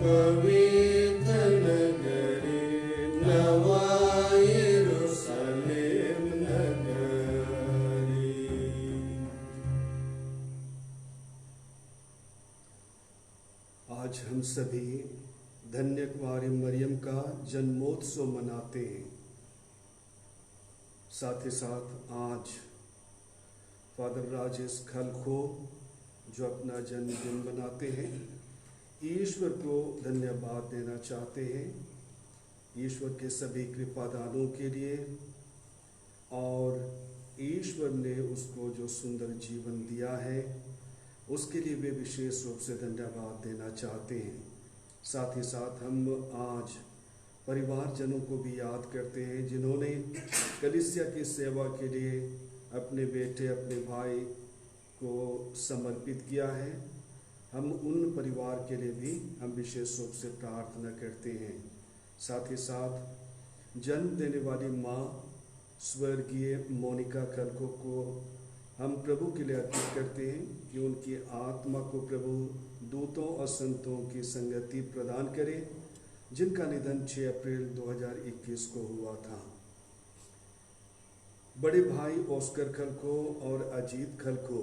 पवित्र नगरी नवा यरूशलेम नगरी। आज हम सभी धन्य कुमारी मरियम का जन्मोत्सव मनाते हैं। साथ ही साथ आज फादर राजेश खलखो जो अपना जन्मदिन मनाते हैं, ईश्वर को धन्यवाद देना चाहते हैं, ईश्वर के सभी कृपादानों के लिए, और ईश्वर ने उसको जो सुंदर जीवन दिया है उसके लिए वे विशेष रूप से धन्यवाद देना चाहते हैं। साथ ही साथ हम आज परिवारजनों को भी याद करते हैं जिन्होंने कलीसिया की सेवा के लिए अपने बेटे अपने भाई को समर्पित किया है। हम उन परिवार के लिए भी हम विशेष रूप से प्रार्थना करते हैं। साथ ही साथ जन्म देने वाली माँ स्वर्गीय मोनिका खलखो को हम प्रभु के लिए अर्पित करते हैं कि उनकी आत्मा को प्रभु दूतों और संतों की संगति प्रदान करे, जिनका निधन 6 अप्रैल 2021 को हुआ था। बड़े भाई ऑस्कर खलखो और अजीत खलखो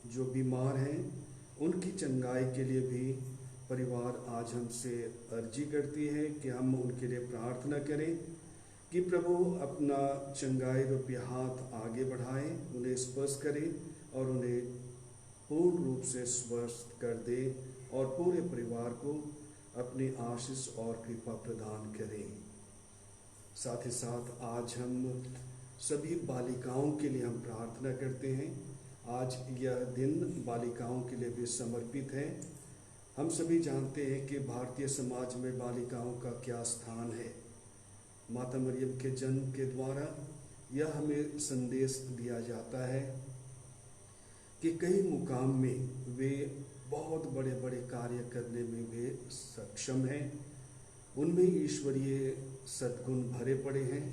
जो बीमार हैं, उनकी चंगाई के लिए भी परिवार आज हमसे अर्जी करती है कि हम उनके लिए प्रार्थना करें कि प्रभु अपना चंगाई रूपी हाथ आगे बढ़ाए, उन्हें स्पर्श करे और उन्हें पूर्ण रूप से स्वस्थ कर दे और पूरे परिवार को अपनी आशीष और कृपा प्रदान करें। साथ ही साथ आज हम सभी बालिकाओं के लिए हम प्रार्थना करते हैं। आज यह दिन बालिकाओं के लिए भी समर्पित है। हम सभी जानते हैं कि भारतीय समाज में बालिकाओं का क्या स्थान है। माता मरियम के जन्म के द्वारा यह हमें संदेश दिया जाता है कि कई मुकाम में वे बहुत बड़े बड़े कार्य करने में वे सक्षम हैं, उनमें ईश्वरीय सद्गुण भरे पड़े हैं,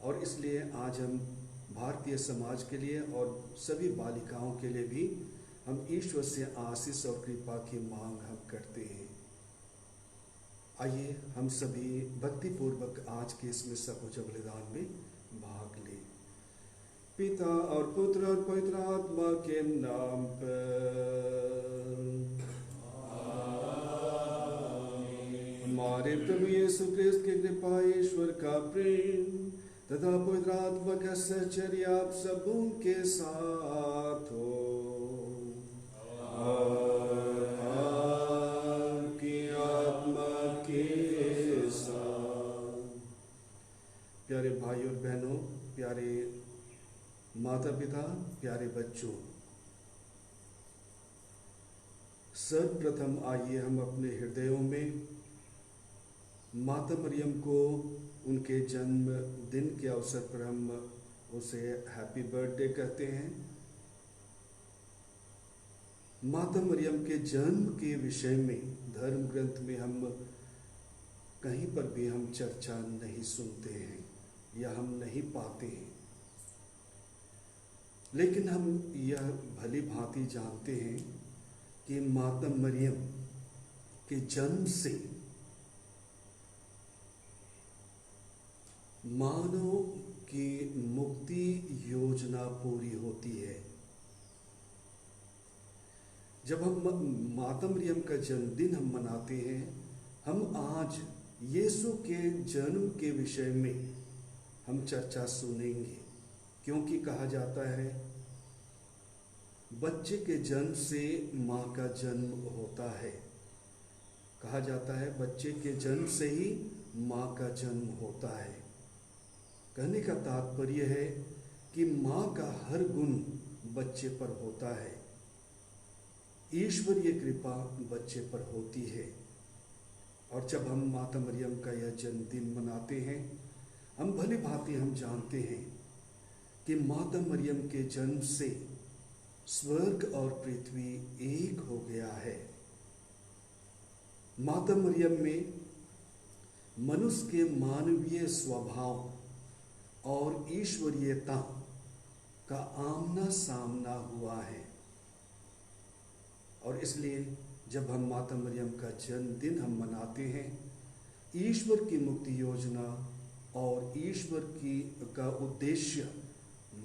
और इसलिए आज हम भारतीय समाज के लिए और सभी बालिकाओं के लिए भी हम ईश्वर से आशीष और कृपा की मांग हम करते हैं। आइए हम सभी भक्तिपूर्वक आज के इस मिसा पूजा बलिदान में भाग लें। पिता और पुत्र और पवित्र आत्मा के नाम पर। हमारे प्रभु यीशु क्रिस्त की कृपा, ईश्वर का प्रेम तथा पवित्र आत्मा का सहचर्य आप सबों के साथ हो। प्यारे भाई और बहनों, प्यारे माता पिता, प्यारे बच्चों, सर्वप्रथम आइए हम अपने हृदयों में माता मरियम को उनके जन्म दिन के अवसर पर हम उसे हैप्पी बर्थडे कहते हैं। माता मरियम के जन्म के विषय में धर्म ग्रंथ में हम कहीं पर भी हम चर्चा नहीं सुनते हैं या हम नहीं पाते हैं, लेकिन हम यह भली भांति जानते हैं कि माता मरियम के जन्म से मानव की मुक्ति योजना पूरी होती है। जब हम माता मरियम का जन्मदिन हम मनाते हैं, हम आज यीशु के जन्म के विषय में हम चर्चा सुनेंगे, क्योंकि कहा जाता है बच्चे के जन्म से माँ का जन्म होता है। कहा जाता है बच्चे के जन्म से ही माँ का जन्म होता है। कहने का तात्पर्य है कि माँ का हर गुण बच्चे पर होता है, ईश्वरीय कृपा बच्चे पर होती है। और जब हम माता मरियम का यह जन्मदिन मनाते हैं, हम भली भांति हम जानते हैं कि माता मरियम के जन्म से स्वर्ग और पृथ्वी एक हो गया है। माता मरियम में मनुष्य के मानवीय स्वभाव और ईश्वरीयता का आमना सामना हुआ है, और इसलिए जब हम माता मरियम का जन्मदिन हम मनाते हैं, ईश्वर की मुक्ति योजना और ईश्वर की का उद्देश्य,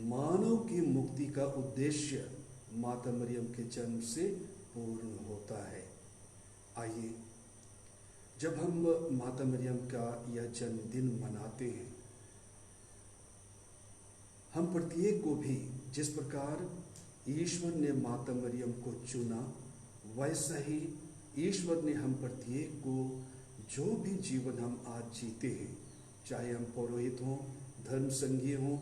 मानव की मुक्ति का उद्देश्य माता मरियम के जन्म से पूर्ण होता है। आइए, जब हम माता मरियम का यह जन्मदिन मनाते हैं, हम प्रत्येक को भी जिस प्रकार ईश्वर ने माता मरियम को चुना, वैसा ही ईश्वर ने हम प्रत्येक को जो भी जीवन हम आज जीते हैं, चाहे हम पुरोहित हों, धर्म संघी हों,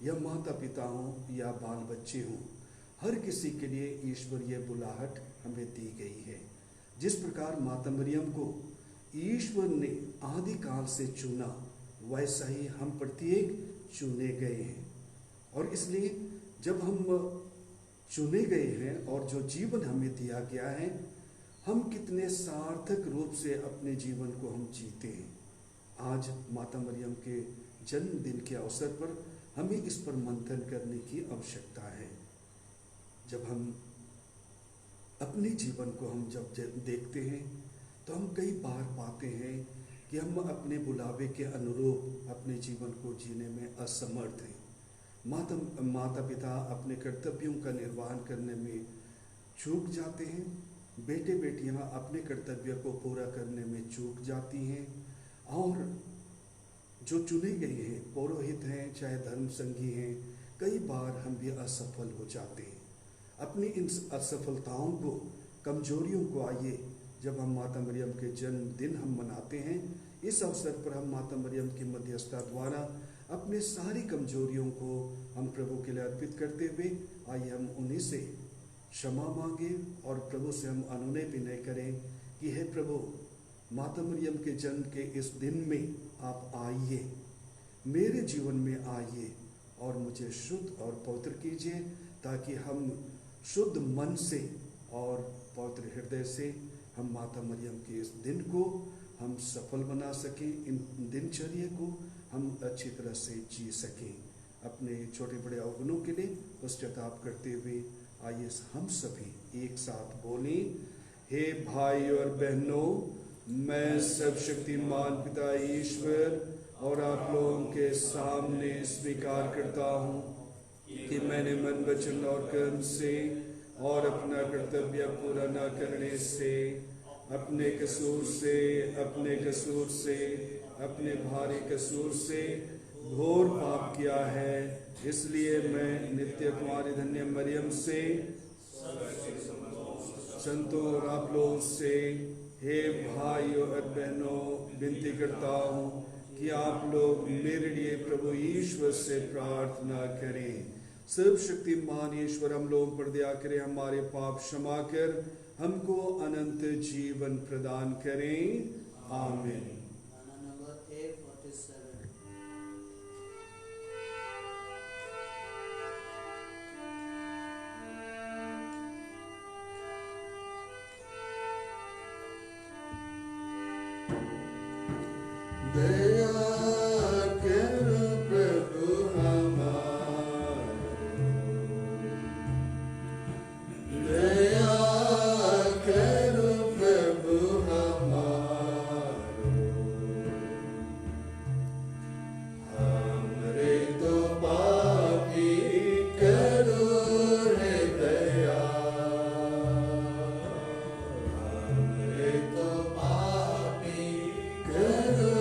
या माता पिता हों या बाल बच्चे हों, हर किसी के लिए ईश्वर ये बुलाहट हमें दी गई है। जिस प्रकार माता मरियम को ईश्वर ने आदि काल से चुना, वैसा ही हम प्रत्येक चुने गए हैं। और इसलिए जब हम चुने गए हैं और जो जीवन हमें दिया गया है, हम कितने सार्थक रूप से अपने जीवन को हम जीते हैं। आज माता मरियम के जन्मदिन के अवसर पर हमें इस पर मंथन करने की आवश्यकता है। जब हम अपने जीवन को हम जब देखते हैं, तो हम कई बार पाते हैं कि हम अपने बुलावे के अनुरूप अपने जीवन को जीने में असमर्थ हैं। माता पिता अपने कर्तव्यों का निर्वहन करने में चूक जाते हैं, बेटे बेटियां अपने कर्तव्य को पूरा करने में चूक जाती हैं, और जो चुने गए हैं, पुरोहित हैं चाहे धर्म संघी हैं, कई बार हम भी असफल हो जाते हैं। अपनी इन असफलताओं को, कमजोरियों को, आइए जब हम माता मरियम के जन्मदिन हम मनाते हैं, इस अवसर पर हम माता मरियम की मध्यस्थता द्वारा अपने सारी कमजोरियों को हम प्रभु के लिए अर्पित करते हुए, आइए हम उन्हीं से क्षमा मांगे और प्रभु से हम अनुनय विनय करें कि हे प्रभु, माता मरियम के जन्म के इस दिन में आप आइए, मेरे जीवन में आइए और मुझे शुद्ध और पवित्र कीजिए, ताकि हम शुद्ध मन से और पवित्र हृदय से हम माता मरियम के इस दिन को हम सफल बना सकें, इन दिनचर्या को हम अच्छी तरह से जी सकें। अपने छोटे बड़े अवगुणों के लिए पश्चाताप करते हुए आइए हम सभी एक साथ बोलें, हे भाई और बहनों, मैं सर्वशक्तिमान पिता ईश्वर और आप लोगों के सामने स्वीकार करता हूँ कि मैंने मन, वचन और कर्म से और अपना कर्तव्य पूरा न करने से, अपने कसूर से, अपने भारी कसूर से घोर पाप किया है। इसलिए मैं नित्य कुमारी धन्य मरियम से, संतों और आप लोगों से, हे भाइयों और बहनों, विनती करता हूँ कि आप लोग मेरे लिए प्रभु ईश्वर से प्रार्थना करें। सर्वशक्तिमान ईश्वर हम लोगों पर दया करें, हमारे पाप क्षमा कर हमको अनंत जीवन प्रदान करें। आमीन। दया कर प्रभु हमारो, दया कर प्रभु हमारो, हमरे तो पापी करो रे दया, हमरे तो पापी करो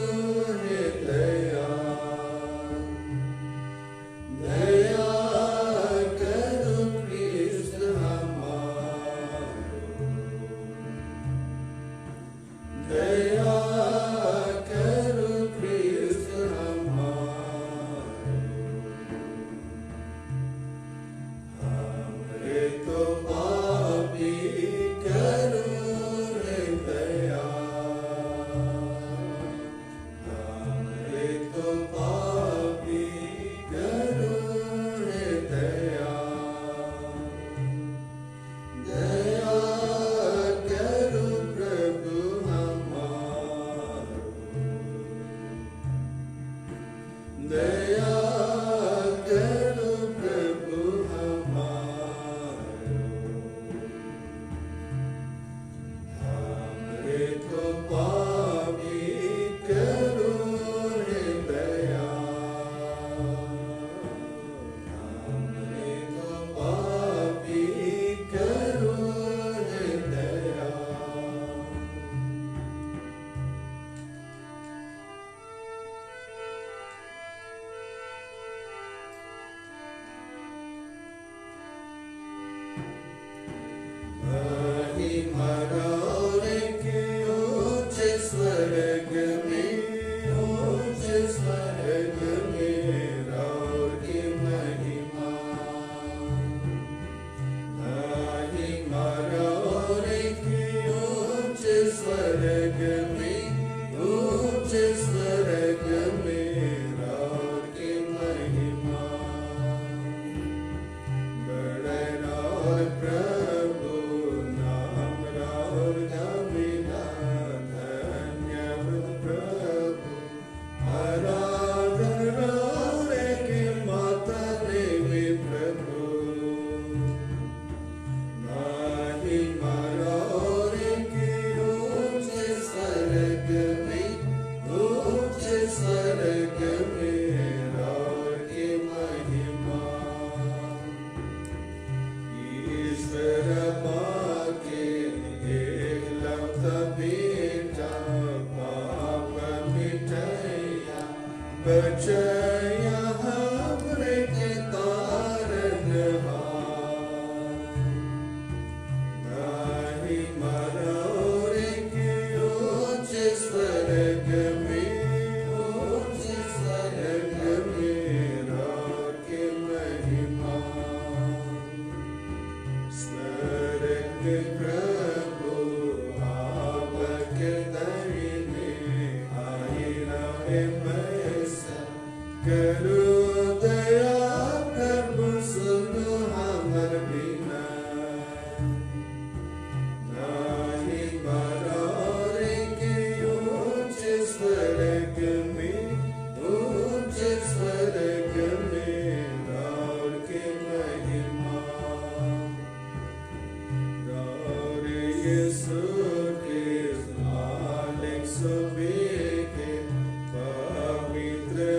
बचया हमरे के तारनहार, नाही मरोरे के ऊंचे स्वर्ग में, ऊंचे स्वर्ग में राके महिमा। स्वर्ग प्रभु आपके दरिने आई रहे करो दया प्रभु सुनो हमर बिना, नाही मरोरे के ऊंचे स्वर्ग में, ऊंचे स्वर्ग में रार के महिमा। रार यीशु के मालिक सुबे के पवित्र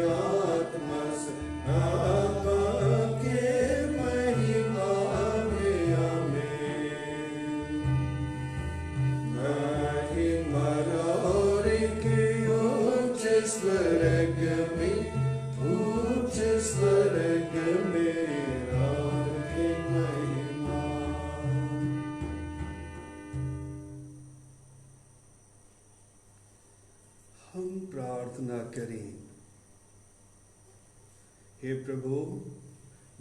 स्वर्ग में, ऊंचे स्वर्ग में रार के महिमा। हम प्रार्थना करें। हे प्रभु,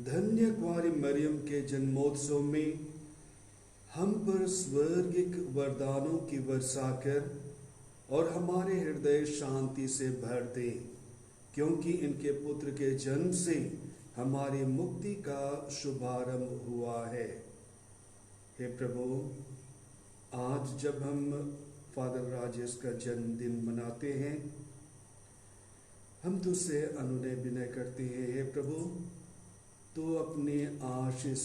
धन्य कुंवारी मरियम के जन्मोत्सव में हम पर स्वर्गिक वरदानों की वर्षा कर और हमारे हृदय शांति से भर दे, क्योंकि इनके पुत्र के जन्म से हमारी मुक्ति का शुभारंभ हुआ है। हे प्रभु, आज जब हम फादर राजेश का जन्मदिन मनाते हैं, हम तुझसे अनुनय विनय करते हैं। हे प्रभु, तो अपने आशीष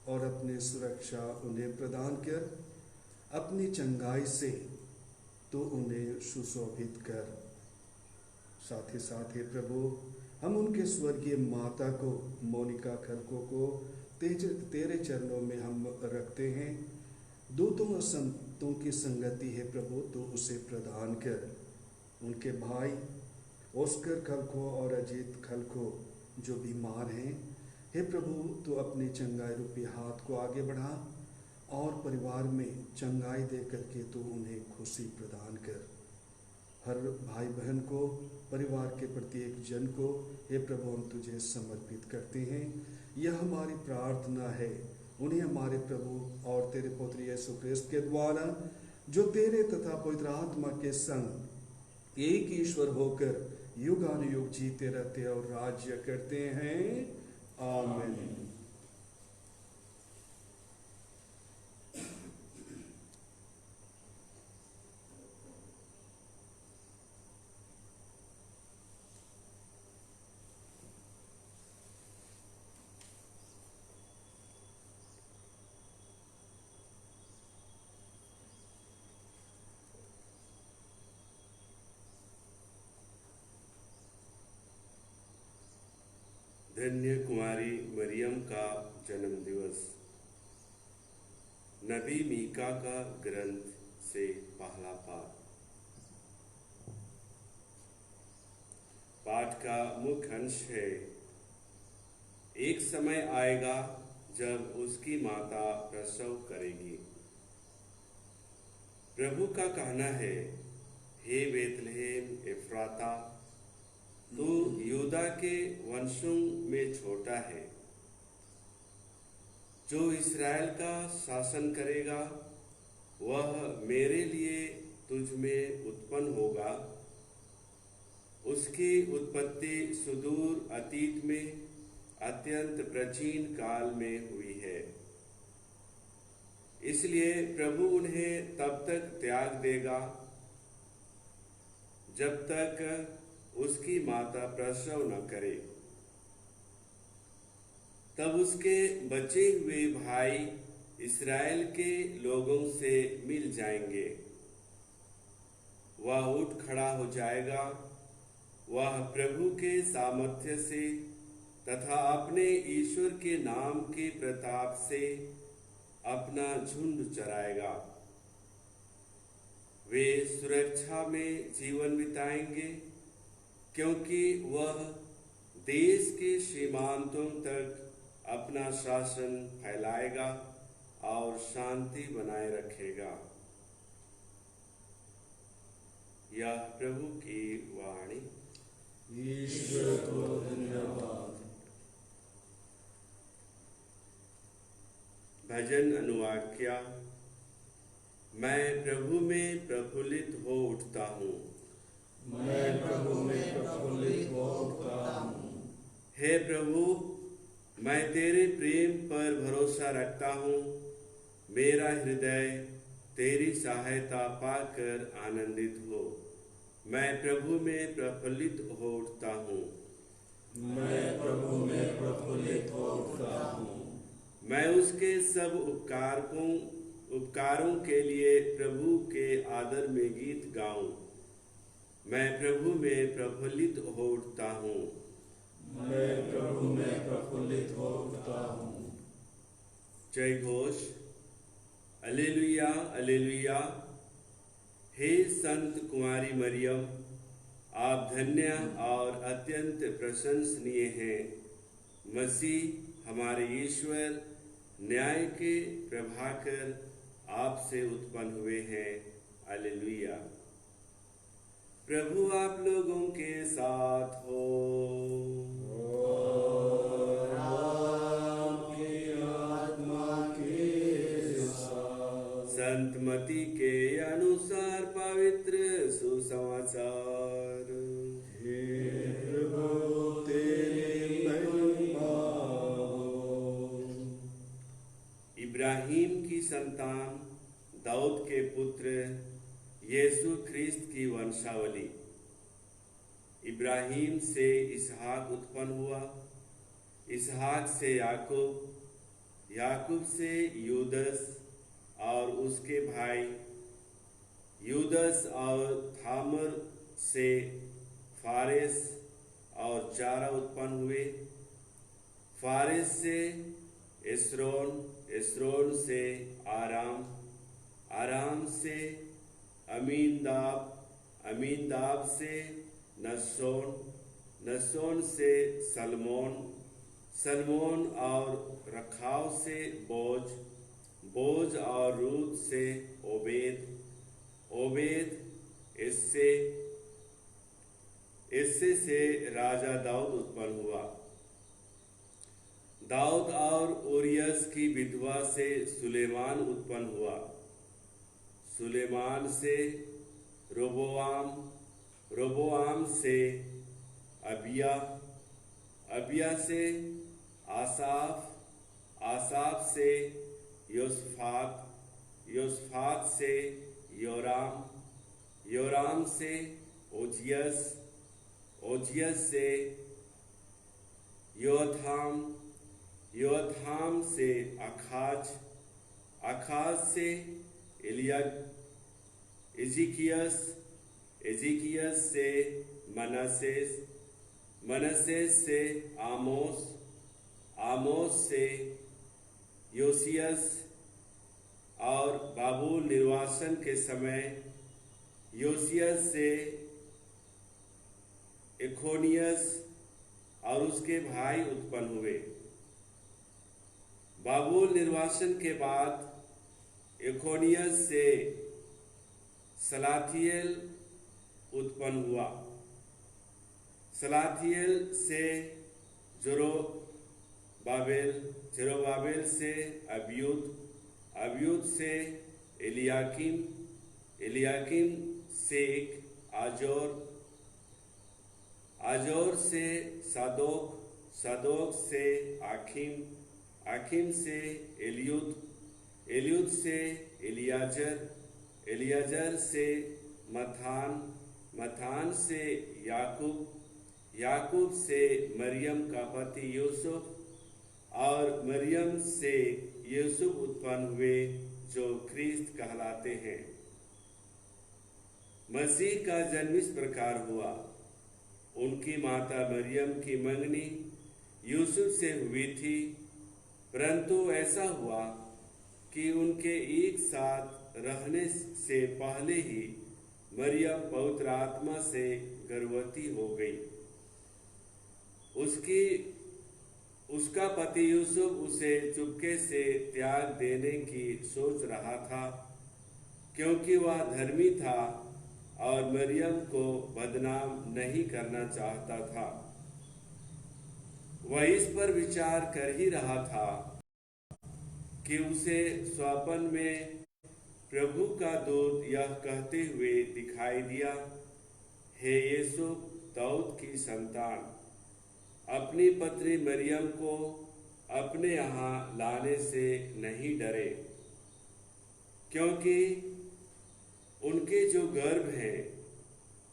और अपने सुरक्षा उन्हें प्रदान कर, अपनी चंगाई से तो उन्हें सुशोभित कर। साथ ही साथ हे प्रभु, हम उनके स्वर्गीय माता को, मोनिका खलको को तेरे चरणों में हम रखते हैं। दूतों और संतों की संगति है प्रभु, तो उसे प्रदान कर। उनके भाई ऑस्कर खलको और अजीत खलको जो बीमार हैं, हे प्रभु, तो अपने चंगाई रूपी हाथ को आगे बढ़ा और परिवार में चंगाई दे करके तो उन्हें खुशी प्रदान कर। हर भाई बहन को, परिवार के प्रत्येक जन को, हे प्रभु, हम तुझे समर्पित करते हैं। यह हमारी प्रार्थना है उन्हें हमारे प्रभु और तेरे पुत्र यीशु क्रिस्त के द्वारा, जो तेरे तथा पवित्र आत्मा के संग एक ईश्वर होकर युगानुयुग जीते रहते और राज्य करते हैं। आमीन। धन्य कुमारी मरियम का जन्म दिवस। नबी मीका का ग्रंथ से पहला पाठ। पाठ का मुख्य अंश है, एक समय आएगा जब उसकी माता प्रसव करेगी। प्रभु का कहना है, हे बेथलेहम एफ्राता, तू यूदा के वंशों में छोटा है, जो इस्राएल का शासन करेगा वह मेरे लिए तुझ में उत्पन्न होगा। उसकी उत्पत्ति सुदूर अतीत में अत्यंत प्राचीन काल में हुई है, इसलिए प्रभु उन्हें तब तक त्याग देगा जब तक उसकी माता प्रसव न करे। तब उसके बचे हुए भाई इस्राएल के लोगों से मिल जाएंगे। वह उठ खड़ा हो जाएगा, वह प्रभु के सामर्थ्य से तथा अपने ईश्वर के नाम के प्रताप से अपना झुंड चराएगा। वे सुरक्षा में जीवन बिताएंगे, क्योंकि वह देश के सीमांतों तक अपना शासन फैलाएगा और शांति बनाए रखेगा। यह प्रभु की वाणी। ईश्वर को धन्यवाद। भजन अनुवाक्या। मैं प्रभु में प्रफुल्लित हो उठता हूँ। मैं प्रभु में प्रफुल्लित हो उठता हूँ। हे प्रभु, मैं तेरे प्रेम पर भरोसा रखता हूँ। मेरा हृदय तेरी सहायता पाकर आनंदित हो। मैं प्रभु में प्रफुल्लित हो उठता हूँ। मैं प्रभु में प्रफुल्लित हो उठता हूँ। मैं उसके सब उपकारों के लिए प्रभु के आदर में गीत गाऊं। मैं प्रभु में प्रफुल्लित हो उठता हूँ। मैं प्रभु में प्रफुल्लित हो उठता हूँ। जय घोष। Alleluia alleluia. हे संत कुमारी मरियम, आप धन्य और अत्यंत प्रशंसनीय हैं। मसीह हमारे ईश्वर न्याय के प्रभाकर आपसे उत्पन्न हुए हैं। अलेलुया। प्रभु आप लोगों के साथ हो। और आपकी आत्मा के साथ। संत मती के अनुसार पवित्र सुसमाचार। हे प्रभु तेरी महिमा हो। इब्राहिम की संतान दाऊद के पुत्र यीशु ख्रिस्त की वंशावली। इब्राहिम से इसहाक उत्पन्न हुआ, इसहाक से याकूब, याकूब से यूदस और उसके भाई यूदस और थामर से फारेस और जारा उत्पन्न हुए। फारेस से एस्रोन, एस्रोन से आराम, आराम से अमीनदाब, अमीनदाब से नसोन, नसोन से सलमोन, सलमोन और रखाव से बोज, बोज और रूत से ओबेद, ओबेद इससे से राजा दाऊद उत्पन्न हुआ। दाऊद और ओरियस की विधवा से सुलेमान उत्पन्न हुआ। सुलेमान से रोबोआम, रोबोआम से अबिया, अबिया से आसाफ, आसाफ से योसफात, योसफात से योराम, योराम से ओजियस, ओजियस से योथाम, योथाम से अखाज, अखाज से एजिकियस, एजिकियस से मनसेस, मनसेस से आमोस, आमोस से योसियस और बाबुल निर्वासन के समय योसियस से एखोनियस और उसके भाई उत्पन्न हुए। बाबुल निर्वासन के बाद एखोनियस से सलाथियल उत्पन्न हुआ। सलाथियल से जोरोबाबेल, जोरोबाबेल से अबियूद, अबियूद से एलियाकीम, एलियाकीम से आजोर, आजोर से सादोक, सादोक से आखिम, आखिम से एलियूद, एलियूद से एलियाजर, एलियाजर से मथान, मथान से याकूब, याकूब से मरियम का पति यूसुफ और मरियम से यूसुफ उत्पन्न हुए जो ख्रीस्त कहलाते हैं। मसीह का जन्म इस प्रकार हुआ। उनकी माता मरियम की मंगनी यूसुफ से हुई थी, परंतु ऐसा हुआ कि उनके एक साथ रहने से पहले ही मरियम पवित्र आत्मा से गर्भवती हो गई। उसका पति यूसुफ उसे चुपके से त्याग देने की सोच रहा था, क्योंकि वह धर्मी था और मरियम को बदनाम नहीं करना चाहता था। वह इस पर विचार कर ही रहा था कि उसे स्वप्न में प्रभु का दूत यह कहते हुए दिखाई दिया, हे यूसुफ दाऊद की संतान, अपनी पत्नी मरियम को अपने यहाँ लाने से नहीं डरे, क्योंकि उनके जो गर्भ है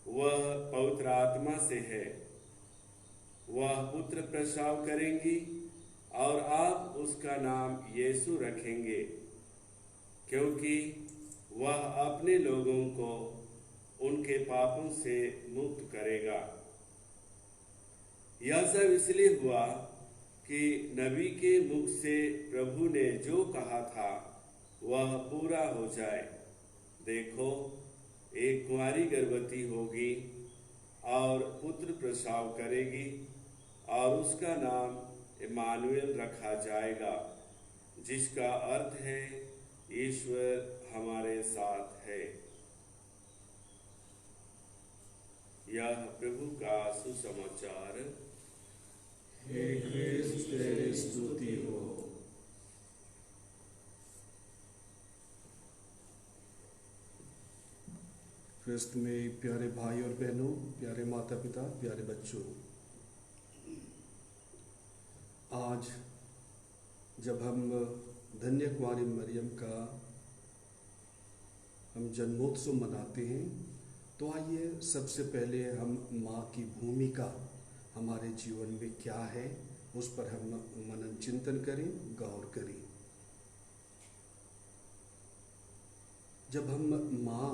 वह पवित्र आत्मा से है। वह पुत्र प्रसव करेंगी और आप उसका नाम यीशु रखेंगे, क्योंकि वह अपने लोगों को उनके पापों से मुक्त करेगा। यह सब इसलिए हुआ कि नबी के मुख से प्रभु ने जो कहा था वह पूरा हो जाए। देखो, एक कुंवारी गर्भवती होगी और पुत्र प्रसव करेगी और उसका नाम इमानुएल रखा जाएगा, जिसका अर्थ है ईश्वर हमारे साथ है। यह प्रभु का सुसमाचार। हे ख्रिस्त तेरी स्तुति हो। ख्रिस्त में प्यारे भाई और बहनों, प्यारे माता पिता, प्यारे बच्चों, आज जब हम धन्य कुंवारी मरियम का हम जन्मोत्सव मनाते हैं, तो आइए सबसे पहले हम माँ की भूमिका हमारे जीवन में क्या है उस पर हम मनन चिंतन करें, गौर करें। जब हम माँ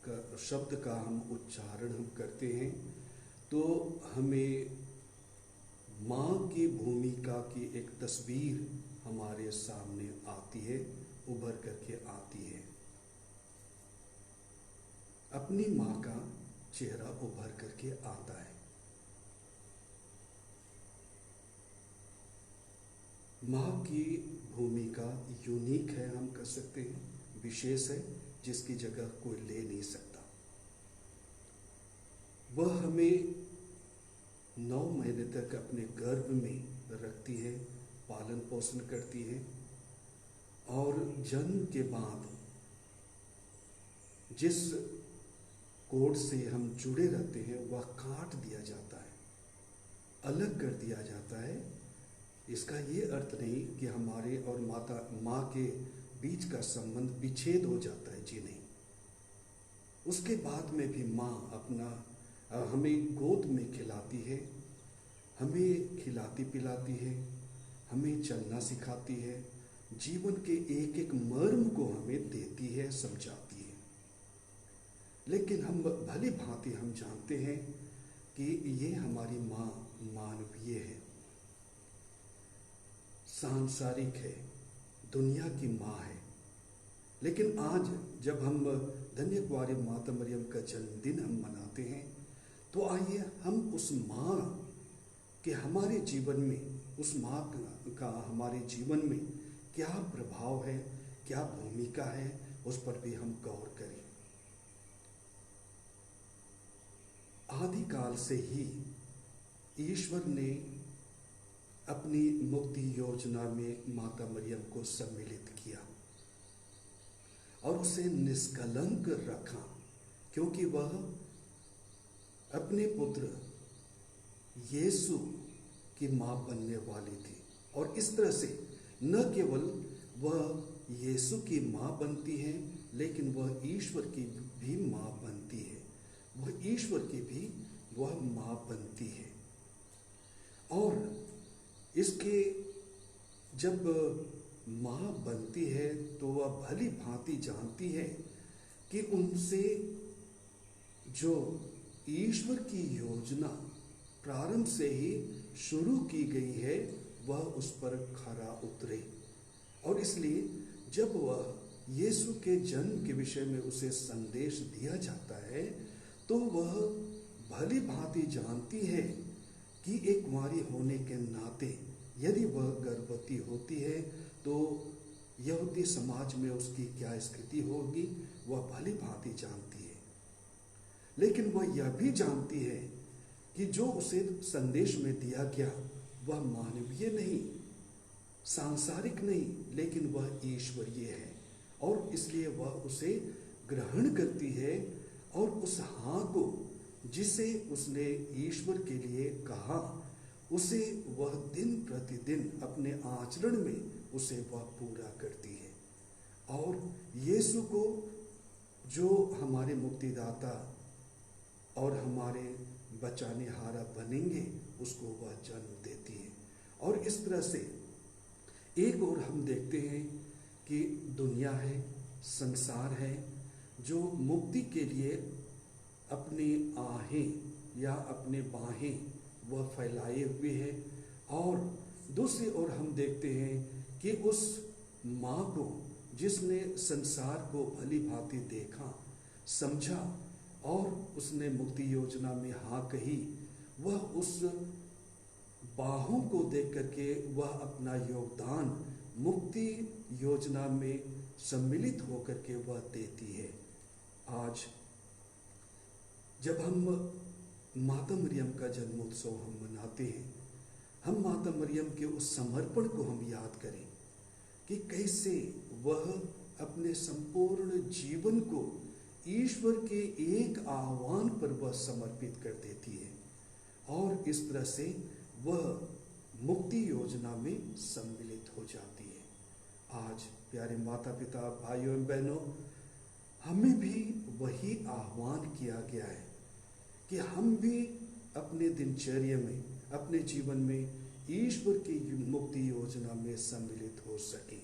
का शब्द का हम उच्चारण हम करते हैं तो हमें माँ की भूमिका की एक तस्वीर हमारे सामने आती है, उभर करके आती है। अपनी माँ का चेहरा उभर करके आता है। माँ की भूमिका यूनिक है, हम कह सकते हैं, विशेष है, जिसकी जगह कोई ले नहीं सकता। वह हमें 9 महीने तक अपने गर्भ में रखती है, पालन पोषण करती है, और जन्म के बाद जिस कोड से हम जुड़े रहते हैं वह काट दिया जाता है, अलग कर दिया जाता है। इसका ये अर्थ नहीं कि हमारे और माँ के बीच का संबंध विच्छेद हो जाता है, जी नहीं। उसके बाद में भी माँ हमें गोद में खिलाती है, हमें खिलाती पिलाती है, हमें चलना सिखाती है, जीवन के एक एक मर्म को हमें देती है, समझाती है। लेकिन हम भली भांति हम जानते हैं कि ये हमारी माँ मानवीय है, सांसारिक है, दुनिया की माँ है। लेकिन आज जब हम धन्य कुंवारी माता मरियम का जन्मदिन हम मनाते हैं, तो आइए हम उस माँ के हमारे जीवन में, उस माँ का हमारे जीवन में क्या प्रभाव है, क्या भूमिका है, उस पर भी हम गौर करें। आदिकाल से ही ईश्वर ने अपनी मुक्ति योजना में माता मरियम को सम्मिलित किया और उसे निष्कलंक रखा, क्योंकि वह अपने पुत्र यीशु की माँ बनने वाली थी। और इस तरह से न केवल वह यीशु की माँ बनती है, लेकिन वह ईश्वर की भी माँ बनती है, वह ईश्वर की भी वह माँ बनती है। और इसके जब माँ बनती है तो वह भली भांति जानती है कि उनसे जो ईश्वर की योजना प्रारंभ से ही शुरू की गई है वह उस पर खरा उतरे। और इसलिए जब वह यीशु के जन्म के विषय में उसे संदेश दिया जाता है तो वह भली भांति जानती है कि एक कुंवारी होने के नाते यदि वह गर्भवती होती है तो यहूदी समाज में उसकी क्या स्थिति होगी वह भली भांति जानती है। लेकिन वह यह भी जानती है कि जो उसे संदेश में दिया गया वह मानवीय नहीं, सांसारिक नहीं, लेकिन वह ईश्वरीय है और इसलिए वह उसे ग्रहण करती है और उस हाँ को जिसे उसने ईश्वर के लिए कहा उसे वह दिन प्रतिदिन अपने आचरण में उसे वह पूरा करती है और यीशु को जो हमारे मुक्तिदाता और हमारे बचाने हारा बनेंगे उसको वह जन्म देती है। और इस तरह से एक और हम देखते हैं कि दुनिया है, संसार है जो मुक्ति के लिए अपनी आहें या अपने बाहें वह फैलाए हुए है। और दूसरी ओर हम देखते हैं कि उस माँ को जिसने संसार को भली भांति देखा, समझा और उसने मुक्ति योजना में हाँ कही, वह उस बाहों को देख करके वह अपना योगदान मुक्ति योजना में सम्मिलित होकर के वह देती है। आज जब हम माता मरियम का जन्मोत्सव हम मनाते हैं, हम माता मरियम के उस समर्पण को हम याद करें कि कैसे वह अपने संपूर्ण जीवन को ईश्वर के एक आह्वान पर वह समर्पित कर देती है और इस तरह से वह मुक्ति योजना में सम्मिलित हो जाती है। आज प्यारे माता पिता, भाइयों एवं बहनों, हमें भी वही आह्वान किया गया है कि हम भी अपने दिनचर्या में, अपने जीवन में ईश्वर की मुक्ति योजना में सम्मिलित हो सके।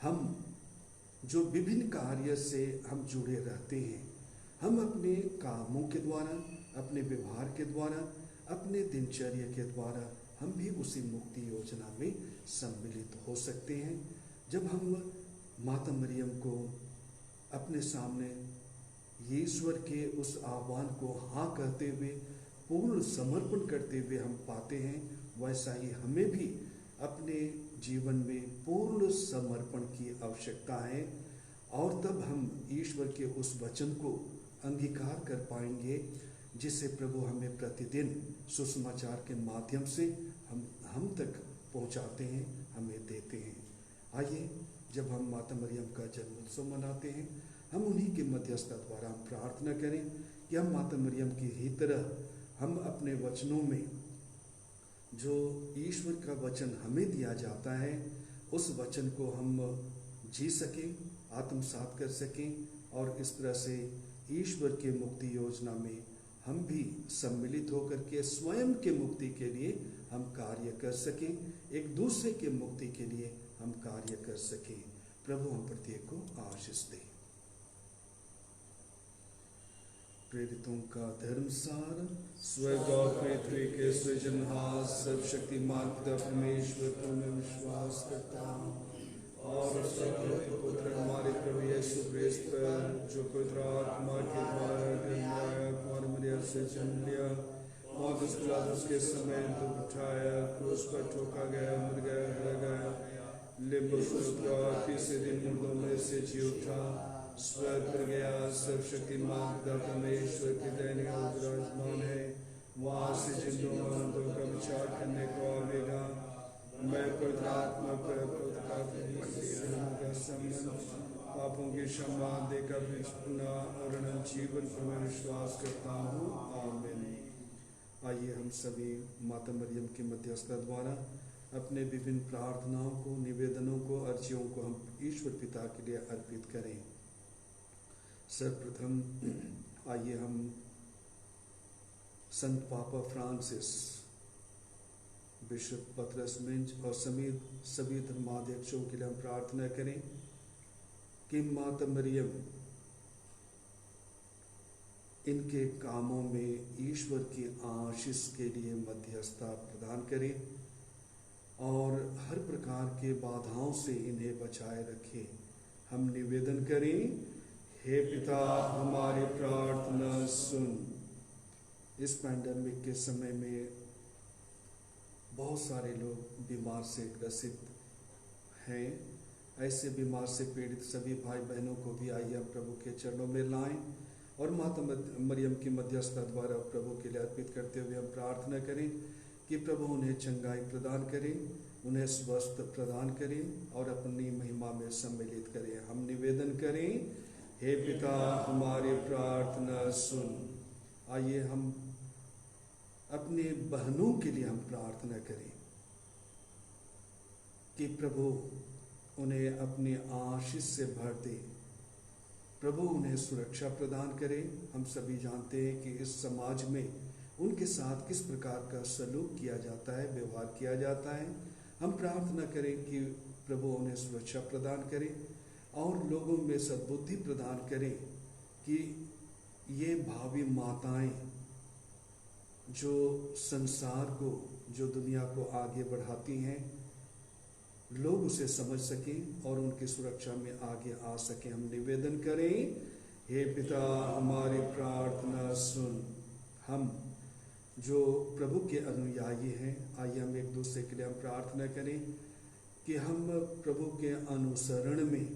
हम जो विभिन्न कार्य से हम जुड़े रहते हैं, हम अपने कामों के द्वारा, अपने व्यवहार के द्वारा, अपने दिनचर्या के द्वारा हम भी उसी मुक्ति योजना में सम्मिलित हो सकते हैं। जब हम माता मरियम को अपने सामने ईश्वर के उस आह्वान को हाँ कहते हुए, पूर्ण समर्पण करते हुए हम पाते हैं, वैसा ही हमें भी अपने जीवन में पूर्ण समर्पण की आवश्यकता है और तब हम ईश्वर के उस वचन को अंगीकार कर पाएंगे जिसे प्रभु हमें प्रतिदिन सुसमाचार के माध्यम से हम तक पहुंचाते हैं, हमें देते हैं। आइए, जब हम माता मरियम का जन्मोत्सव मनाते हैं, हम उन्हीं के मध्यस्थता द्वारा प्रार्थना करें कि हम माता मरियम की ही तरह हम अपने वचनों में जो ईश्वर का वचन हमें दिया जाता है उस वचन को हम जी सकें, आत्मसात कर सकें और इस तरह से ईश्वर के मुक्ति योजना में हम भी सम्मिलित होकर के स्वयं के मुक्ति के लिए हम कार्य कर सकें, एक दूसरे के मुक्ति के लिए हम कार्य कर सकें। प्रभु हम प्रत्येक को आशीष दे। प्रेरितों का धर्मसार। स्वर्ग और पृथ्वी के सृजनहार सर्वशक्तिमान पिता परमेश्वर पर मैं विश्वास करता हूँ और उसके पुत्र हमारे प्रभु यीशु क्रिस्त पर जो पवित्र आत्मा के द्वारा कुमार मरियम से जन्म लिया और पिलातुस के समय दुख उठाया, क्रूस पर ठोका गया, मर गया, रह गया, तीसरे दिन मुर्दों में से जी उठा, स्वर्ग पर गया, सर्वशक्तिमान पिता परमेश्वर के दाहिने ओर विराजमान है, वहाँ से जिंदों मरदों का विचार करने को आवेगा। मैं पवित्र आत्मा पर पापों की क्षमा देकर और अनंत जीवन पर मैं विश्वास करता हूँ। आमीन। आइए हम सभी माता मरियम की मध्यस्थता द्वारा अपने विभिन्न प्रार्थनाओं को, निवेदनों को, अर्जियों को हम ईश्वर पिता के लिए अर्पित करें। सर्वप्रथम आइए हम संत पापा फ्रांसिस बिशप पतरस मिंज और समेत सभी धर्माध्यक्षों के लिए हम प्रार्थना करें कि माता मरियम इनके कामों में ईश्वर की आशीष के लिए मध्यस्थता प्रदान करे और हर प्रकार के बाधाओं से इन्हें बचाए रखे। हम निवेदन करें, हे पिता हमारी प्रार्थना सुन। इस पैंडेमिक के समय में बहुत सारे लोग बीमार से ग्रसित हैं। ऐसे बीमार से पीड़ित सभी भाई बहनों को भी आइए हम प्रभु के चरणों में लाएं और माता मरियम की मध्यस्थता द्वारा प्रभु के लिए अर्पित करते हुए हम प्रार्थना करें कि प्रभु उन्हें चंगाई प्रदान करें, उन्हें स्वस्थ प्रदान करें और अपनी महिमा में सम्मिलित करें। हम निवेदन करें, हे पिता हमारी प्रार्थना सुन। आइए हम अपने बहनों के लिए हम प्रार्थना करें कि प्रभु उन्हें अपनी आशीष से भर दे, प्रभु उन्हें सुरक्षा प्रदान करे। हम सभी जानते हैं कि इस समाज में उनके साथ किस प्रकार का सलूक किया जाता है, व्यवहार किया जाता है। हम प्रार्थना करें कि प्रभु उन्हें सुरक्षा प्रदान करे और लोगों में सद्बुद्धि प्रदान करें कि ये भावी माताएं जो संसार को, जो दुनिया को आगे बढ़ाती हैं, लोग उसे समझ सकें और उनकी सुरक्षा में आगे आ सकें। हम निवेदन करें, हे पिता हमारी प्रार्थना सुन। हम जो प्रभु के अनुयायी हैं, आइए हम एक दूसरे के लिए हम प्रार्थना करें कि हम प्रभु के अनुसरण में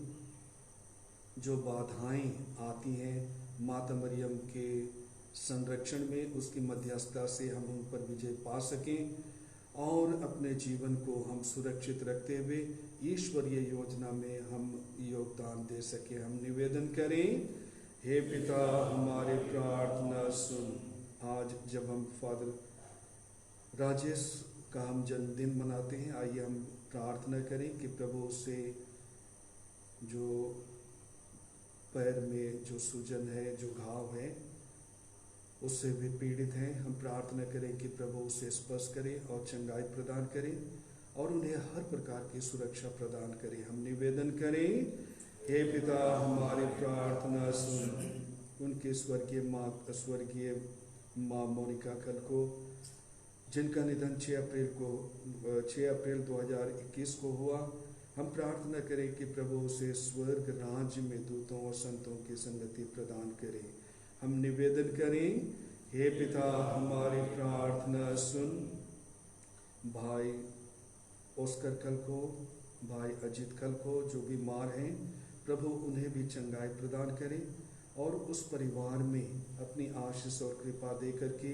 जो बाधाएं आती हैं, माता मरियम के संरक्षण में उसकी मध्यस्थता से हम उन पर विजय पा सकें और अपने जीवन को हम सुरक्षित रखते हुए ईश्वरीय योजना में हम योगदान दे सके। हम निवेदन करें, हे पिता हमारी प्रार्थना सुन। आज जब हम फादर राजेश का हम जन्मदिन मनाते हैं, आइए हम प्रार्थना करें कि प्रभु से जो पैर में जो सूजन है, जो घाव है, उससे भी पीड़ित हैं, हम प्रार्थना करें कि प्रभु उसे स्पर्श करें और चंगाई प्रदान करें और उन्हें हर प्रकार की सुरक्षा प्रदान करें। हम निवेदन करें, हे पिता हमारी प्रार्थना सुन। उनके स्वर्गीय माँ मोनिका कल को, जिनका निधन 6 अप्रैल 2021 को हुआ, हम प्रार्थना करें कि प्रभु उसे स्वर्ग राज्य में दूतों और संतों की संगति प्रदान करें। हम निवेदन करें, हे पिता हमारी प्रार्थना सुन। भाई ओस्कर कल को, भाई अजित कल को जो बीमार हैं, प्रभु उन्हें भी चंगाई प्रदान करें और उस परिवार में अपनी आशीष और कृपा दे करके,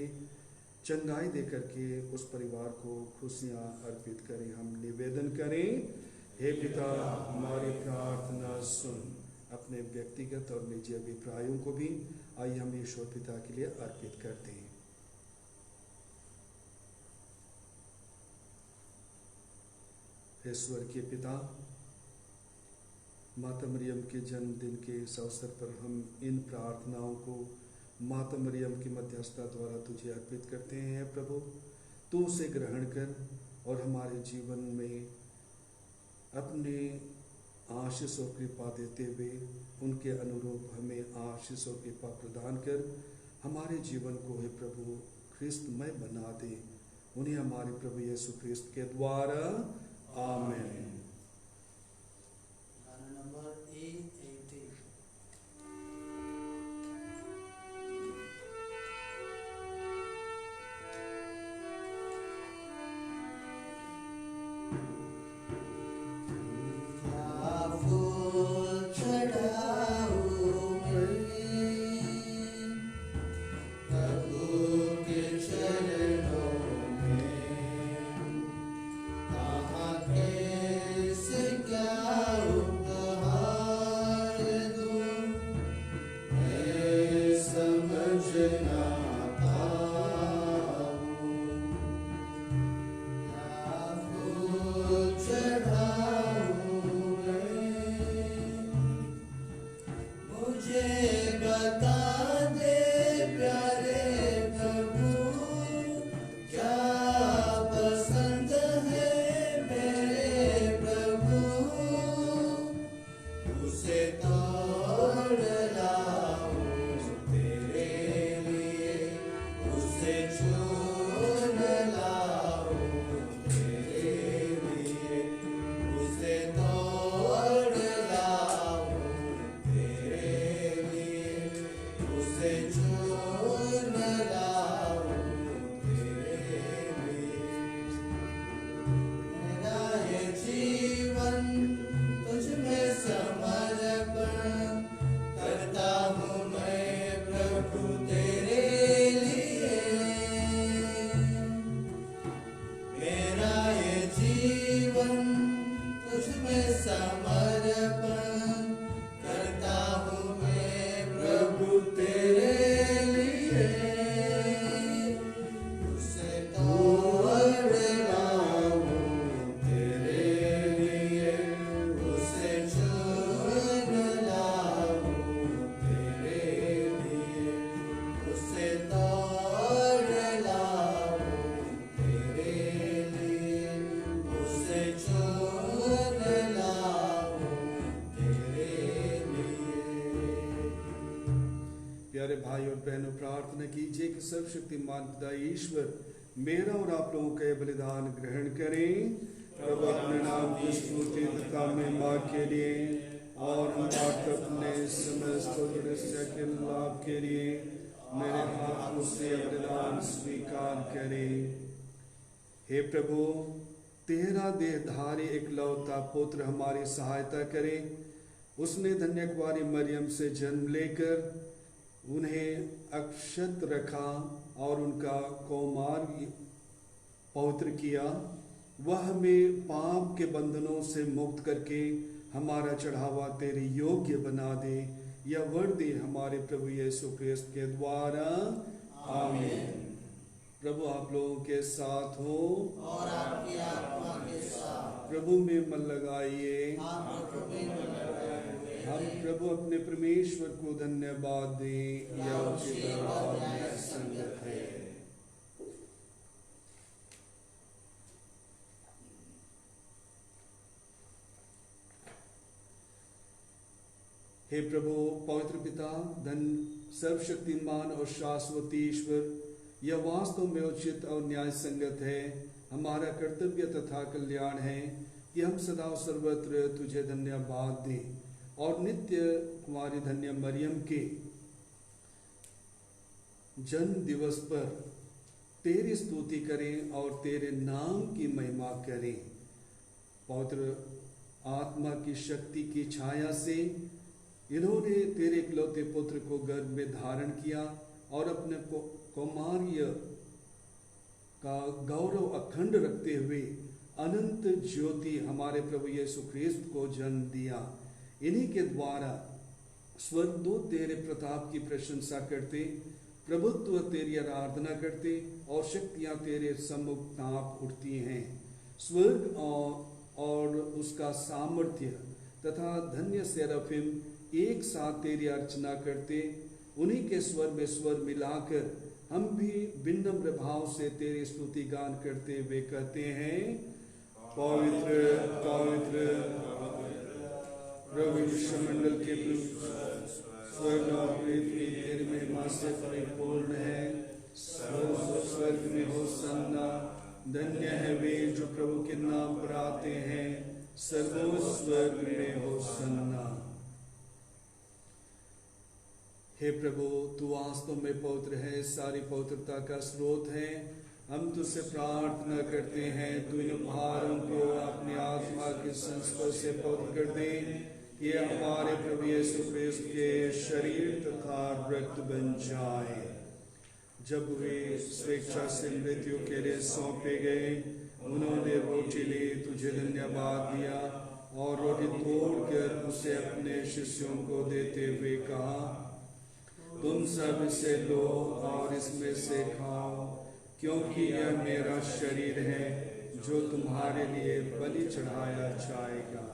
चंगाई दे करके उस परिवार को खुशियाँ अर्पित करें। हम निवेदन करें, हे पिता हमारी प्रार्थना सुन। अपने व्यक्तिगत और निजी अभिप्रायों को भी आइए हम ईश्वर पिता के लिए अर्पित करते हैं। हे स्वर्गीय पिता, माता मरियम के जन्मदिन के इस अवसर पर हम इन प्रार्थनाओं को माता मरियम की मध्यस्थता द्वारा तुझे अर्पित करते हैं। प्रभु तू उसे ग्रहण कर और हमारे जीवन में अपने आशीष और कृपा देते हुए उनके अनुरूप हमें आशीष और कृपा प्रदान कर हमारे जीवन को हे प्रभु ख्रिस्तमय बना दे। उन्हें हमारे प्रभु यीशु ख्रिस्त के द्वारा आमीन। गाना नंबर 880। चरणों में कहाँ के उसे तोड़ लाऊं तेरे लिए, उसे चुन लाऊं तेरे लिए, उसे तोड़ लाऊं तेरे लिए, उसे चुन लाऊं तेरे लिए। मेरा ये जीवन तुझ में समर्पण करता हूँ मैं प्रभु तेरे लिए। मेरा ये जीवन तुझ में समर्पण करता हूँ मैं प्रभु तेरे लिए। उसे तोड़ लाऊं तेरे लिए, उसे चुन लाऊं तेरे लिए, उसे तोड़ लाऊं तेरे लिए, उसे चुन लाऊं तेरे लिए। प्यारे भाई और बहनों, प्रार्थना कीजिए कि सर्वशक्तिमान पिता ईश्वर मेरा और आप लोगों का ये बलिदान ग्रहण करें। प्रभु अपने नाम की स्तुति तथा महिमा के लिए और हम अपने समस्त उद्देश्य के लाभ के लिए मेरे हाथों से बलिदान स्वीकार करें। हे प्रभु, तेरा देहधारी इकलौता पुत्र हमारी सहायता करे। उसने धन्य कुमारी मरियम से जन्म लेकर उन्हें अक्षत रखा और उनका कौमार पवित्र किया। वह हमें पाप के बंधनों से मुक्त करके हमारा चढ़ावा तेरे योग्य बना दे। यह वर्दी हमारे प्रभु यीशु क्रिस्त के द्वारा, आमीन। प्रभु आप लोगों के साथ हो और आपकी आत्मा के साथ। प्रभु में मन लगाइए। हम प्रभु में लगाए हुए हैं। हम प्रभु अपने परमेश्वर को धन्यवाद दें। यह उचित और न्याय संगत है। हे प्रभु, पवित्र पिता, धन सर्वशक्तिमान और शाश्वत ईश्वर, यह वास्तव में उचित और न्याय संगत है। हमारा कर्तव्य तथा कल्याण है कि हम सदा और सर्वत्र तुझे धन्यवाद दें और नित्य कुमारी धन्य मरियम के जन्म दिवस पर तेरी स्तुति करें और तेरे नाम की महिमा करें। पवित्र आत्मा की शक्ति की छाया से इन्होंने तेरे इकलौते पुत्र को गर्भ में धारण किया और अपने कौमार्य का गौरव अखंड रखते हुए अनंत ज्योति हमारे प्रभु यीशु ख्रिस्त को जन्म दिया। इन्हीं के द्वारा स्वर्गदूत तेरे प्रताप की प्रशंसा करते, प्रभुत्व तेरी आराधना करते और शक्तियां तेरे सम्मुख कांप उठती हैं। स्वर्ग और उसका सामर्थ्य तथा धन्य सेराफिम एक साथ तेरी अर्चना करते। उन्हीं के स्वर में स्वर मिलाकर हम भी विनम्र भाव से तेरी स्तुति गान करते हुए कहते हैं, पवित्र पवित्र प्रभु विश्वमंडल के स्वर्ग और पृथ्वी तेरी महिमा से परिपूर्ण है। स्वर्ग में होसन्ना, धन्य है वे जो प्रभु के नाम पर आते हैं। सर्वोच्च स्वर्ग में होसन्ना। हे प्रभु, तू वास्तव में पवित्र है, सारी पवित्रता का स्रोत है। हम तुझसे प्रार्थना करते हैं, तू इन उपहारों को अपनी आत्मा के संस्पर्श से पवित्र कर दे। ये हमारे प्रभु यीशु ख्रिस्त के शरीर तथा रक्त बन जाए। जब वे स्वेच्छा से मृत्यु के लिए सौंपे गए, उन्होंने रोटी ली, तुझे धन्यवाद दिया और रोटी तोड़कर उसे अपने शिष्यों को देते हुए कहा, तुम सब इसे लो और इसमें से खाओ, क्योंकि यह मेरा शरीर है जो तुम्हारे लिए बलि चढ़ाया जाएगा।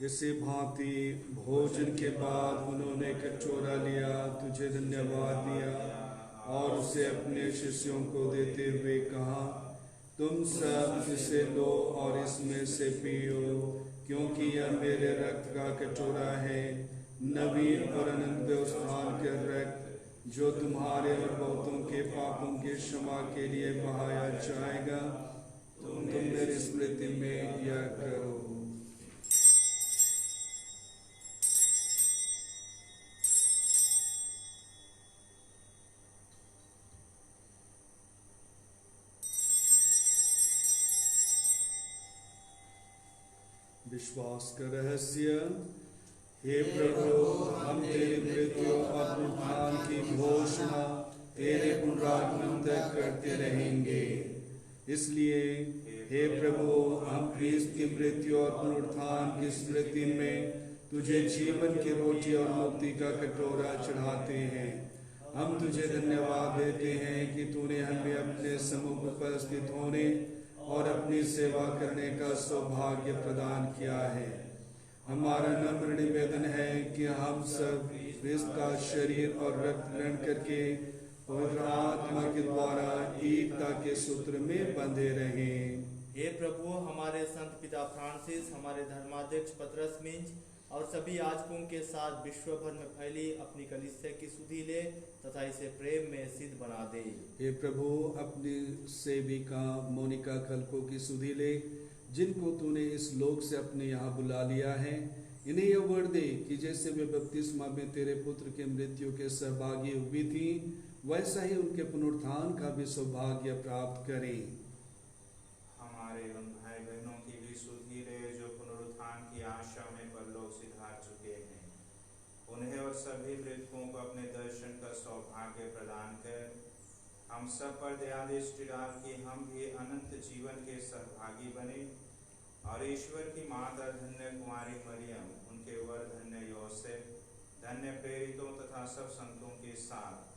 जैसे भांति भोजन के बाद उन्होंने कटोरा लिया, तुझे धन्यवाद दिया और उसे अपने शिष्यों को देते हुए कहा, तुम सब इसे लो और इसमें से पियो, क्योंकि यह मेरे रक्त का कटोरा है, नवीन और अनंत व्यवस्थान का रक्त, जो तुम्हारे और बहुतों के पापों की क्षमा के लिए बहाया जाएगा। तुम मेरी स्मृति में यह करो। विश्वास का रहस्य। हे प्रभु, हम तेरी मृत्यु और पुनरुत्थान की घोषणा तेरे पुनरागमन तक करते रहेंगे। इसलिए हे प्रभु, हम क्रिस्त की मृत्यु और पुनरुत्थान की स्मृति में तुझे जीवन की रोटी और मुक्ति का कटोरा चढ़ाते हैं। हम तुझे धन्यवाद देते हैं कि तूने हमें अपने सम्मुख उपस्थित होने और अपनी सेवा करने का सौभाग्य प्रदान किया है। हमारा नम्र निवेदन है कि हम सब क्रिस्त का शरीर और रक्त ग्रहण करके पवित्र आत्मा के द्वारा एकता के सूत्र में बंधे रहें। हे प्रभु, हमारे संत पिता फ्रांसिस, हमारे धर्माध्यक्ष पतरस मिंज और सभी याजकों के साथ विश्व भर में फैली अपनी कलीसिया की सुधि ले तथा इसे प्रेम में सिद्ध बना दे। हे प्रभु, अपनी सेविका मोनिका खलको की सुधि ले, जिनको तूने इस लोक से अपने यहाँ बुला लिया है। इन्हें यह वर दे कि जैसे वे बपतिस्मा में तेरे पुत्र के मृत्यु के सहभागी हुई थी, वैसा ही उनके पुनरुत्थान का भी सौभाग्य प्राप्त करें। हमारे उन भाई बहनों की भी सुधि ले जो पुनरुत्थान की आशा में परलोक सिधार चुके हैं। उन्हें और सभी मृतकों को अपने दर्शन का सौभाग्य प्रदान कर हम सब पर दया दृष्टि डाल कि हम भी अनंत जीवन के सहभागी बने और ईश्वर की माता धन्य कुमारी मरियम, उनके वर धन्य योसेफ, धन्य प्रेरितों तथा सब संतों के साथ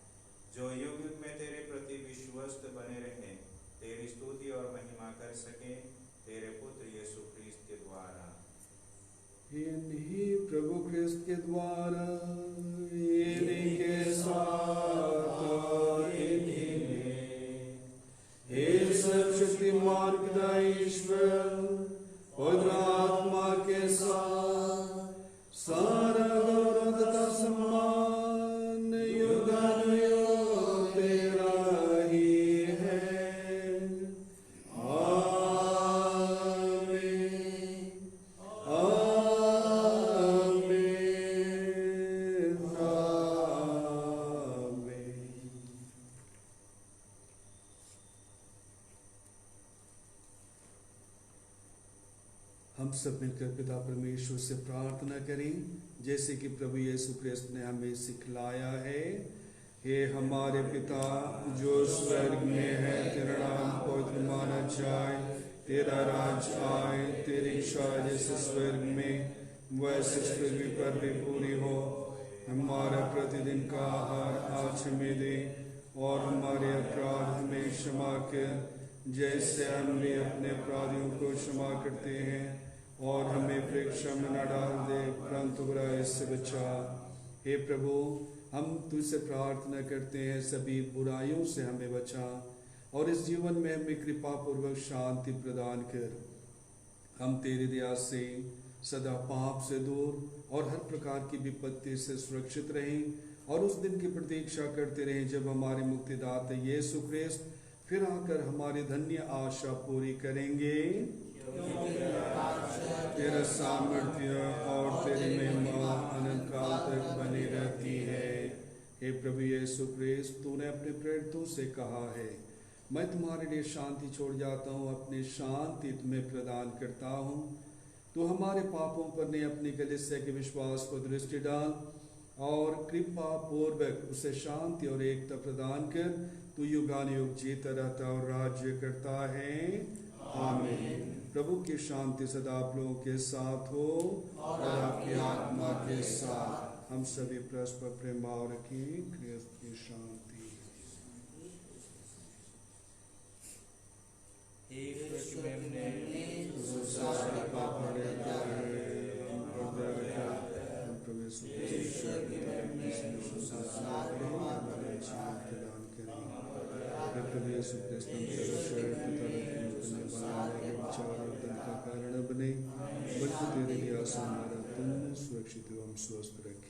जो युग युग में तेरे प्रति विश्वस्त बने रहे, तेरी स्तुति और महिमा कर सके तेरे पुत्र यीशु ख्रीस्त के द्वारा। इन्हीं प्रभु ख्रिस्त के द्वारा, इन्हीं के साथ और इन्हीं में, हे सर्वशक्तिमान पिता ईश्वर, पवित्र आत्मा के साथ सारा गौरव तथा सम्मान युगानुयुग तेरा ही है। आमीन, आमीन, आमीन। हम सब मिलकर पिता परमेश्वर से प्रार्थना करें, जैसे कि प्रभु यीशु ख्रिस्त ने हमें सिखलाया है। हे हमारे पिता जो स्वर्ग में है, तेरा नाम पवित्र माना जाए, तेरा राज आए, तेरी इच्छा जैसे स्वर्ग में वैसे पृथ्वी पर भी पूरी हो। हमारा प्रतिदिन का आहार आज हमें दे और हमारे अपराध हमें क्षमा कर, जैसे हम भी अपने अपराधियों को क्षमा करते हैं, और हमें परीक्षा में न डाल दे परंतु बुराई से बचा। हे प्रभु, हम तुझसे प्रार्थना करते हैं, सभी बुराइयों से हमें बचा और इस जीवन में हमें कृपा पूर्वक शांति प्रदान कर। हम तेरी दया से सदा पाप से दूर और हर प्रकार की विपत्ति से सुरक्षित रहें और उस दिन की प्रतीक्षा करते रहें जब हमारे मुक्तिदाता यीशु ख्रिस्त फिर आकर हमारी धन्य आशा पूरी करेंगे। तेरा सामर्थ्य और तेरी महिमा अनंत काल तक बनी रहती है। हे प्रभु यीशु ख्रिस्त, तूने अपने प्रेरितों से कहा है, मैं तुम्हारे लिए शांति छोड़ जाता हूँ, अपनी शांति तुम्हें प्रदान करता हूँ। तू हमारे पापों पर नहीं, अपनी कलीसिया के विश्वास को दृष्टि डाल और कृपा पूर्वक उसे शांति और एकता प्रदान कर। तू युगानुयुग जीता रहता और राज्य करता है। आमीन। प्रभु की शांति सदा आप लोगों के साथ हो और आपकी आत्मा के साथ। हम सभी परस्पर प्रेम भाव रखें। ख्रिस्त की शांति। एक में पाप रखा प्रभु यीशु ईश्वर की महिमा से संसार को पार करने प्रदान करें प्रभु यीशु क्रिस्त हम सर्वशक्ति करने वाले विचार और धन का कारण बने बल्कि तेरे लिए आसान हमारा तुम सुरक्षित एवं स्वस्थ रखें।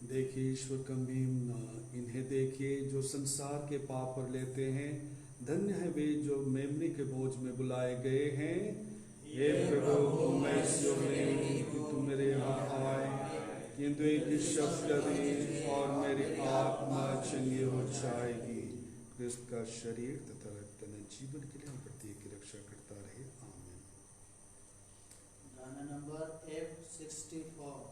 देखिए ईश्वर का महिमा इन्हें देखिए जो संसार के पाप पर लेते हैं। धन्य है वे जो मेमने के बोझ में बुलाए गए हैं। हे प्रभु मैं इस योग्य नहीं कि तू मेरे यहाँ आए, किंतु एक शब्द कभी और मेरी आत्मा चंगी हो जाएगी। क्रिस्त का शरीर तथा रक्त जीवन के लिए हम प्रत्येक की रक्षा करता रहे। आमीन। गाना नंबर 864।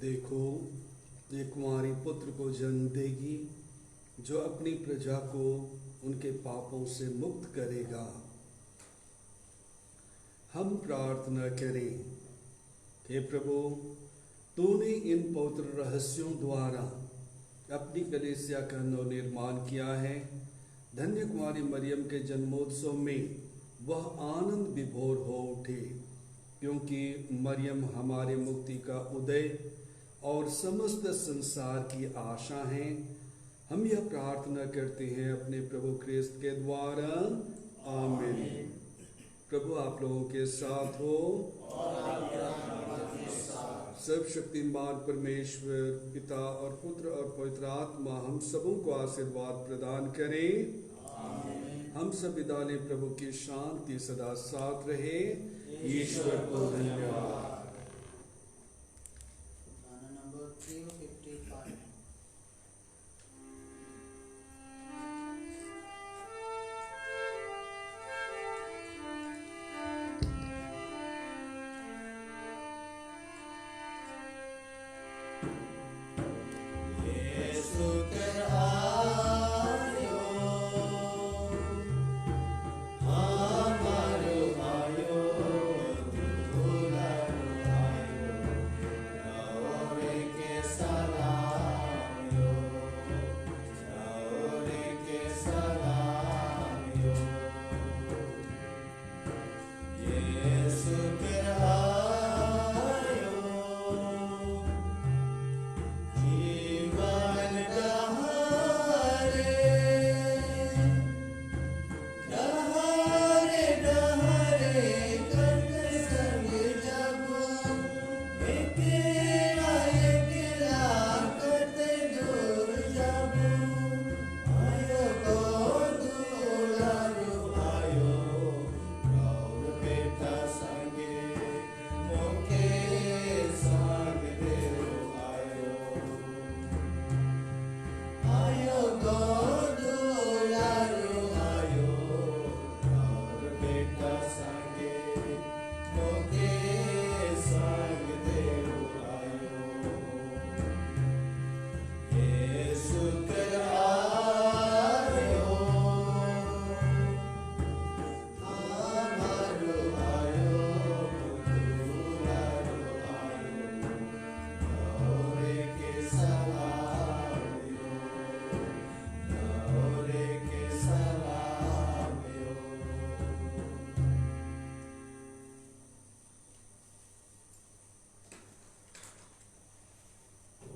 देखो एक कुंवारी पुत्र को जन्म देगी जो अपनी प्रजा को उनके पापों से मुक्त करेगा। हम प्रार्थना करें। हे प्रभु, तूने इन पवित्र रहस्यों द्वारा अपनी कलीसिया का नवनिर्माण किया है। धन्य कुमारी मरियम के जन्मोत्सव में वह आनंद विभोर हो उठे, क्योंकि मरियम हमारे मुक्ति का उदय और समस्त संसार की आशा है। हम यह प्रार्थना करते हैं अपने प्रभु ख्रिस्त के द्वारा। आमीन। प्रभु आप लोगों के साथ हो और आपके आत्मा के साथ। सर्वशक्तिमान परमेश्वर पिता और पुत्र और पवित्र आत्मा हम सबों को आशीर्वाद प्रदान करें। आमीन। हम सब विदा लें। प्रभु की शांति सदा साथ रहे। ईश्वर को धन्यवाद।